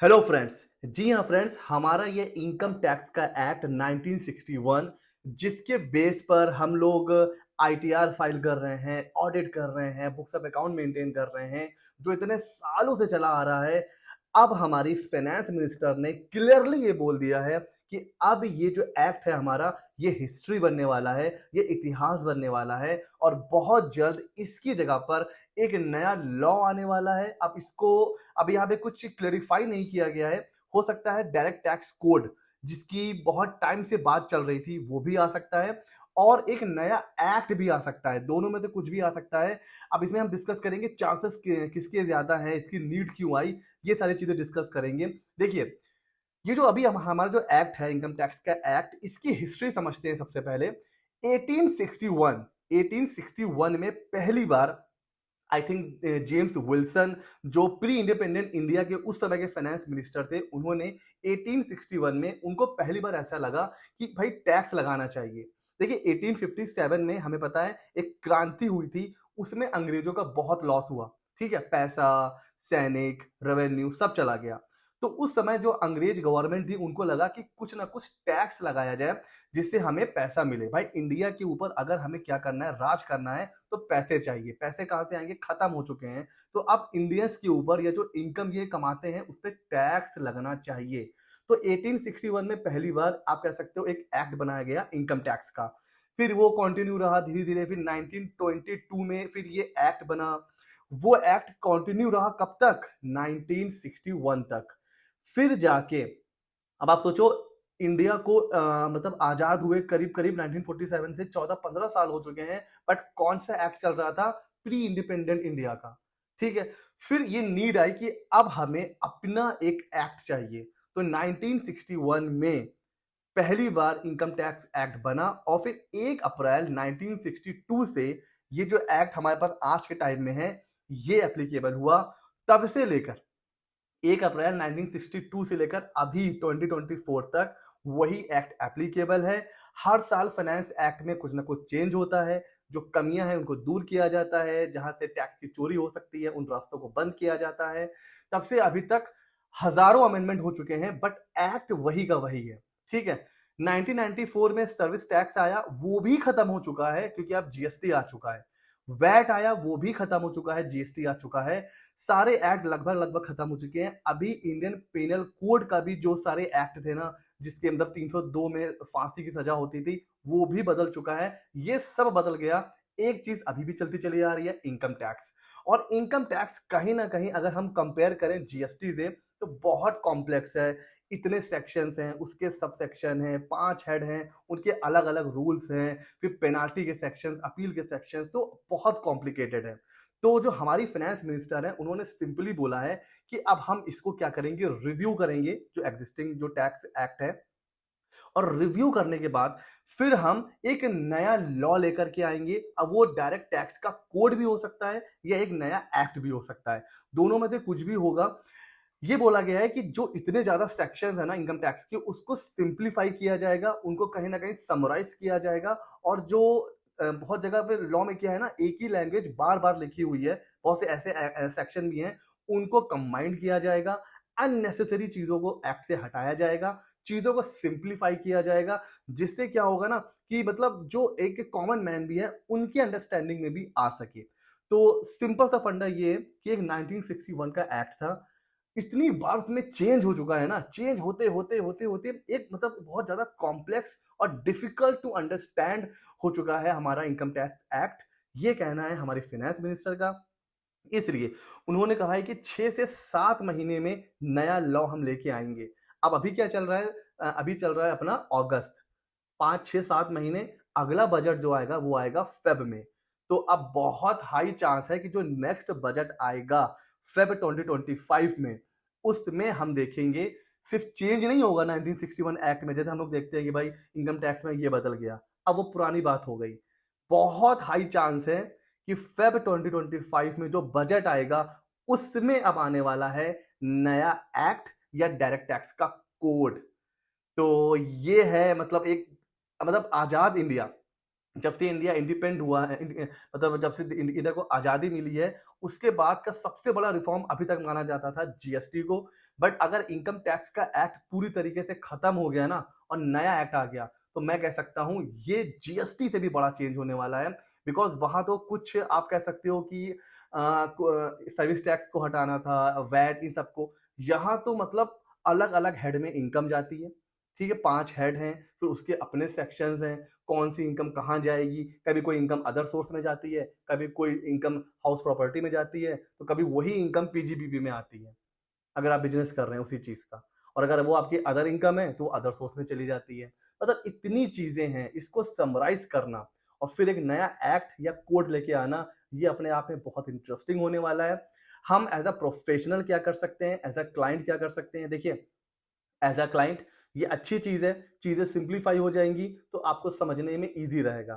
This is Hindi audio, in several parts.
Hello friends. जी हाँ फ्रेंड्स, हमारा ये इनकम टैक्स का एक्ट 1961 जिसके बेस पर हम लोग आईटीआर फाइल कर रहे हैं, ऑडिट कर रहे हैं, बुक्स ऑफ अकाउंट मेंटेन कर रहे हैं, जो इतने सालों से चला आ रहा है। अब हमारी फाइनेंस मिनिस्टर ने क्लियरली ये बोल दिया है कि अब ये जो एक्ट है हमारा, ये हिस्ट्री बनने वाला है, ये इतिहास बनने वाला है और बहुत जल्द इसकी जगह पर एक नया लॉ आने वाला है। अब इसको अब यहाँ पे कुछ क्लेरिफाई नहीं किया गया है। हो सकता है डायरेक्ट टैक्स कोड, जिसकी बहुत टाइम से बात चल रही थी, वो भी आ सकता है और एक नया एक्ट भी आ सकता है। दोनों में से कुछ भी आ सकता है। अब इसमें हम डिस्कस करेंगे चांसेस किसके ज्यादा हैं, इसकी नीड क्यों आई, ये सारी चीजें डिस्कस करेंगे। देखिए, ये जो अभी हमारा जो एक्ट है, इनकम टैक्स का एक्ट, इसकी हिस्ट्री समझते हैं सबसे पहले। 1861 में पहली बार आई थिंक जेम्स विल्सन, जो प्री इंडिपेंडेंट इंडिया के उस समय के फाइनेंस मिनिस्टर थे, उन्होंने 1861 में उनको पहली बार ऐसा लगा कि भाई टैक्स लगाना चाहिए। देखिए, 1857 में हमें पता है एक क्रांति हुई थी, उसमें अंग्रेजों का बहुत लॉस हुआ। ठीक है, पैसा, सैनिक, रेवेन्यू सब चला गया। तो उस समय जो अंग्रेज गवर्नमेंट थी, उनको लगा कि कुछ ना कुछ टैक्स लगाया जाए जिससे हमें पैसा मिले। भाई, इंडिया के ऊपर अगर हमें क्या करना है, राज करना है, तो पैसे चाहिए। पैसे कहाँ से आएंगे? खत्म हो चुके हैं। तो अब इंडियंस के ऊपर या जो इनकम ये कमाते हैं, उस पर टैक्स लगना चाहिए। तो 1861 में पहली बार आप कह सकते हो एक एक्ट बनाया गया इनकम टैक्स का। फिर वो कंटिन्यू रहा धीरे धीरे। फिर 1922 में फिर ये एक्ट बना। वो एक्ट कंटिन्यू रहा कब तक? 1961 तक। फिर जाके अब आप सोचो, इंडिया को मतलब आजाद हुए करीब करीब 1947 से 14-15 साल हो चुके हैं, बट कौन सा एक्ट चल रहा था? प्री इंडिपेंडेंट इंडिया का। ठीक है। फिर ये नीड आई कि अब हमें अपना एक एक्ट चाहिए। तो 1961 में पहली बार इनकम टैक्स एक्ट बना और फिर 1 अप्रैल 1962 से ये जो एक्ट हमारे पास आज के टाइम में है, ये एप्लीकेबल हुआ। तब से लेकर 1 अप्रैल 1962 से लेकर अभी 2024 तक वही एक्ट एप्लीकेबल है। हर साल फाइनेंस एक्ट में कुछ ना कुछ चेंज होता है। जो कमियां हैं उनको दूर किया जाता है, जहां से टैक्स की चोरी हो सकती है उन रास्तों को बंद किया जाता है। तब से अभी तक हजारों अमेंडमेंट हो चुके हैं, बट एक्ट वही का वही है। ठीक है। 1994 में सर्विस टैक्स आया, वो भी खत्म हो चुका है क्योंकि अब जीएसटी आ चुका है। वैट आया, वो भी खत्म हो चुका है, जीएसटी आ चुका है। सारे एक्ट लगभग लगभग खत्म हो चुके हैं। अभी इंडियन पेनल कोड का भी जो सारे एक्ट थे ना, जिसके अंदर 302 में फांसी की सजा होती थी, वो भी बदल चुका है। ये सब बदल गया। एक चीज अभी भी चलती चली आ रही है, इनकम टैक्स। और इनकम टैक्स कहीं ना कहीं अगर हम कंपेयर करें जीएसटी से, तो बहुत कॉम्प्लेक्स है। इतने सेक्शंस हैं, उसके सब सेक्शन हैं, 5 हेड हैं, उनके अलग अलग रूल्स हैं, फिर पेनाल्टी के सेक्शंस, अपील के सेक्शंस, तो बहुत कॉम्प्लिकेटेड है। तो जो हमारी फाइनेंस मिनिस्टर है, उन्होंने सिंपली बोला है कि अब हम इसको क्या करेंगे, रिव्यू करेंगे जो एग्जिस्टिंग जो टैक्स एक्ट है। और रिव्यू करने के बाद फिर हम एक नया लॉ लेकर के आएंगे। अब वो डायरेक्ट टैक्स का कोड भी हो सकता है या एक नया एक्ट भी हो सकता है। दोनों में से कुछ भी होगा। ये बोला गया है कि जो इतने ज्यादा सेक्शंस है ना इनकम टैक्स के, उसको सिंप्लीफाई किया जाएगा, उनको कहीं ना कहीं समराइज किया जाएगा। और जो बहुत जगह पे लॉ में क्या है ना, एक ही लैंग्वेज बार बार लिखी हुई है, बहुत से ऐसे सेक्शन भी हैं, उनको कंबाइंड किया जाएगा। अननेसेसरी चीजों को एक्ट से हटाया जाएगा, चीजों को सिंप्लीफाई किया जाएगा। जिससे क्या होगा ना, कि मतलब जो एक कॉमन मैन भी है, उनकी अंडरस्टैंडिंग में भी आ सके। तो सिंपल सा फंडा ये है कि एक 1961 का एक्ट था, इतनी बार उसमें चेंज हो चुका है ना, चेंज होते होते होते होते एक मतलब बहुत ज्यादा कॉम्प्लेक्स और डिफिकल्ट टू अंडरस्टैंड हो चुका है हमारा इनकम टैक्स एक्ट। ये कहना है हमारे फाइनेंस मिनिस्टर का। इसलिए उन्होंने कहा है कि 6 से 7 महीने में नया लॉ हम लेके आएंगे। अब अभी क्या चल रहा है? अभी चल रहा है अपना अगस्त। 5 6 7 महीने, अगला बजट जो आएगा वो आएगा फेब में। तो अब बहुत हाई चांस है कि जो नेक्स्ट बजट आएगा फेब 2025 में, उसमें हम देखेंगे सिर्फ चेंज नहीं होगा 1961 एक्ट में, जैसे हम लोग देखते हैं कि भाई इनकम टैक्स में ये बदल गया, अब वो पुरानी बात हो गई। बहुत हाई चांस है कि फेब 2025 में जो बजट आएगा, उसमें अब आने वाला है नया एक्ट या डायरेक्ट टैक्स का कोड। तो ये है मतलब एक मतलब आजाद इंडिया जब से इंडिया इंडिपेंडेंट हुआ है, मतलब जब से इंडिया को आज़ादी मिली है, उसके बाद का सबसे बड़ा रिफॉर्म अभी तक माना जाता था जीएसटी को। बट अगर इनकम टैक्स का एक्ट पूरी तरीके से खत्म हो गया ना और नया एक्ट आ गया, तो मैं कह सकता हूँ ये जीएसटी से भी बड़ा चेंज होने वाला है। बिकॉज़ वहाँ तो कुछ आप कह सकते हो कि सर्विस टैक्स को हटाना था, वैट इन सबको। यहाँ तो मतलब अलग-अलग हेड में इनकम जाती है, ठीक है? 5 हेड हैं, फिर उसके अपने सेक्शंस हैं, कौन सी इनकम कहाँ जाएगी, कभी कोई इनकम अदर सोर्स में जाती है, कभी कोई इनकम हाउस प्रॉपर्टी में जाती है, तो कभी वही इनकम पीजीबीपी में आती है, अगर आप बिज़नेस कर रहे हैं उसी चीज़ का। और अगर वो आपकी अदर इनकम है, तो वो अदर सोर्स में चली जाती है। मतलब इतनी चीज़ें हैं, इसको समराइज़ करना और फिर एक नया एक्ट या कोड लेके आना, ये अपने आप में बहुत इंटरेस्टिंग होने वाला है। हम एज़ अ प्रोफेशनल क्या कर सकते हैं, एज़ अ क्लाइंट क्या कर सकते हैं? देखिए, एज़ अ क्लाइंट ये अच्छी चीज़ है, चीज़ें सिंप्लीफाई हो जाएँगी, तो आपको समझने में ईज़ी रहेगा।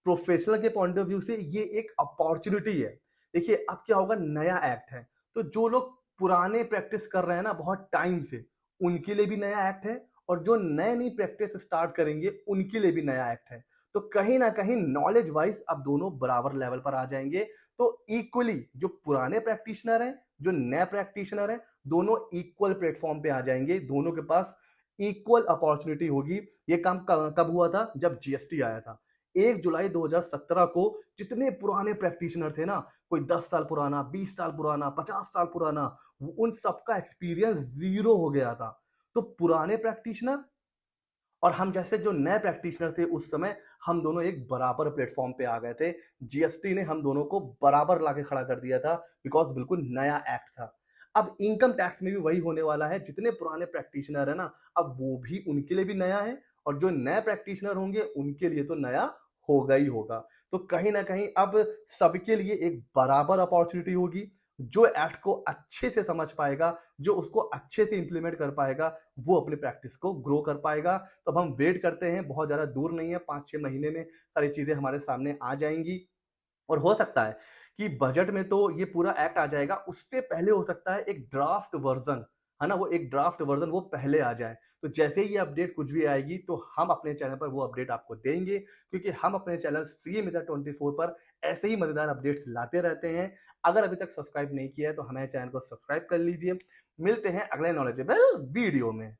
प्रोफ़ेशनल के पॉइंट ऑफ व्यू से ये एक अपॉर्च्युनिटी है। देखिए, अब क्या होगा, नया एक्ट है, तो जो लोग पुराने प्रैक्टिस कर रहे हैं ना बहुत टाइम से, उनके लिए भी नया एक्ट है और जो नई-नई प्रैक्टिस स्टार्ट करेंगे, उनके लिए भी नया एक्ट है। तो कहीं न कहीं नॉलेज वाइज़ अब दोनों बराबर लेवल पर आ जाएँगे, तो इक्वली जो पुराने प्रैक्टिशनर हैं, जो नए प्रैक्टिशनर हैं, दोनों इक्वल प्लेटफ़ॉर्म पे आ जाएँगे, दोनों के पास इक्वल अपॉर्च्युनिटी होगी। ये काम कब हुआ था? जब जीएसटी आया था। 1 जुलाई 2017 को जितने पुराने प्रैक्टिशनर थे ना, कोई 10 साल पुराना, 20 साल पुराना, 50 साल पुराना, उन सबका एक्सपीरियंस ज़ीरो हो गया था। तो पुराने प्रैक्टिशनर और हम जैसे जो नए प्रैक्टिशनर थे उस समय, हम दोनों एक बराबर प्लेटफ़ॉर्म पे आ गए थे। जीएसटी ने हम दोनों को बराबर लाके खड़ा कर दिया था, बिकॉज़ बिल्कुल नया एक्ट था। अब इनकम टैक्स में भी वही होने वाला है, जितने पुराने प्रैक्टिशनर हैं ना, अब वो भी उनके लिए भी नया है और जो नए प्रैक्टिशनर होंगे, उनके लिए तो नया होगा ही होगा। तो कहीं न कहीं अब सबके लिए एक बराबर अपॉर्च्युनिटी होगी। जो एक्ट को अच्छे से समझ पाएगा, जो उसको अच्छे से इम्प्लीमेंट कर पाएगा, वो अपनी प्रैक्टिस को ग्रो कर पाएगा। तो अब हम वेट करते हैं, बहुत ज़्यादा दूर नहीं है, 5-6 महीने में सारी चीज़ें हमारे सामने आ जाएँगी और हो सकता है कि बजट में तो ये पूरा एक्ट आ जाएगा, उससे पहले हो सकता है एक ड्राफ्ट वर्ज़न, है ना? वो एक ड्राफ्ट वर्ज़न वो पहले आ जाए। तो जैसे ही ये अपडेट कुछ भी आएगी, तो हम अपने चैनल पर वो अपडेट आपको देंगे, क्योंकि हम अपने चैनल सीए मित्र 24 पर ऐसे ही मज़ेदार अपडेट्स लाते रहते हैं। अगर अभी तक सब्सक्राइब नहीं किया है, तो हमारे चैनल को सब्सक्राइब कर लीजिए। मिलते हैं अगले नॉलेजेबल वीडियो में।